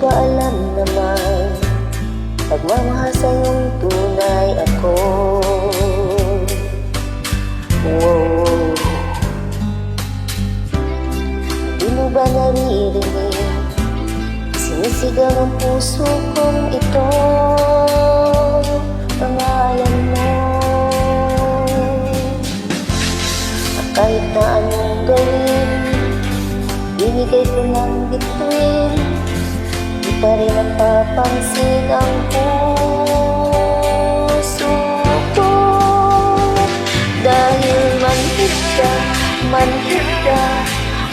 ba alam naman, pagmamahal sa'yong tunay ako. Wow. Di mo ba naririnig, sinisigaw ng puso kong ito, pangalan mo. Kahit na anong gawin, binigay ko ng bituin, di pa rin napapansin ang puso ko. Dahil manhid ka,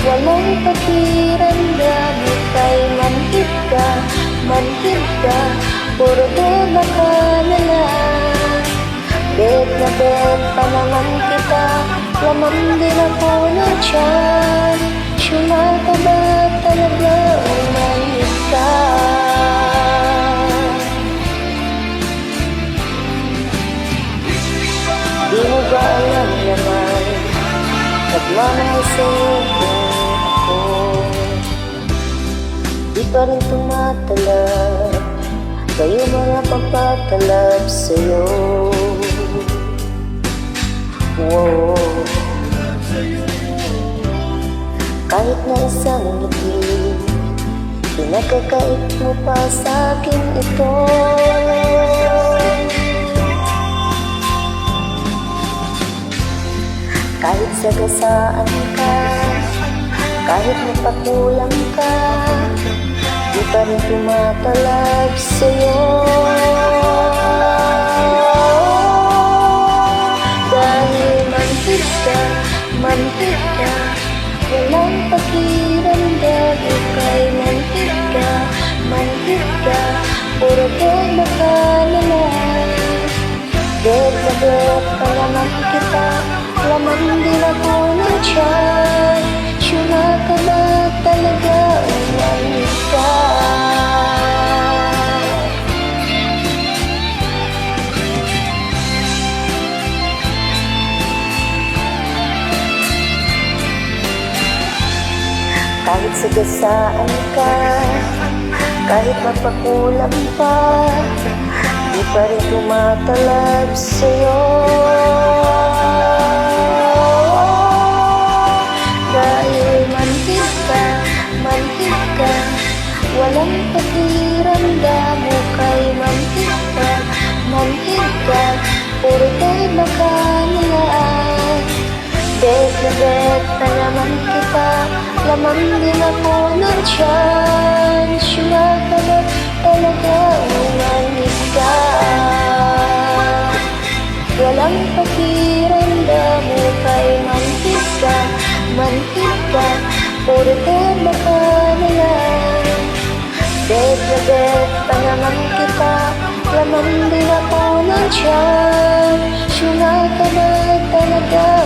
walang pakiramdam. Ika'y manhid ka, puro deba ka na lang. Bet na bet pa naman kita, laman din ako ng tiyan. Suma ka ba talaga o manhid ka? Di mo ba alam naman, nagmamahal sa'yo kung ako, di pa rin tumatalab, kayo mga papatalab sa'yo. Wow. Kahit na isang ngiti, pinagkakait mo pa sa'kin ito. Kahit sagasaan ka, kahit mapakulang ka, di pa rin tumatalab sa'yo. Dahil manhid ka, walang pakiramdam. Ika'y manhid ka, puro deba ka na lang. Bet na bet pa naman kita, laman din ako ng tiyan. Suma ka ba talaga o manhid ka? Kahit sagasaan ka, kahit mapakulang pa, di pa rin tumatalab sa'yo. Dahil manhid ka, walang pakiramdam. Ika'y manhid ka, puro deba ka na lang. Bet na bet pa naman kita, laman din ako ng tiyan. Suma ka ba talaga o manhid ka? Walang pakiramdam. Ika'y manhid ka, puro deba ka na lang. Bet na bet pa naman kita, laman din ako ng tiyan. Suma ka ba talaga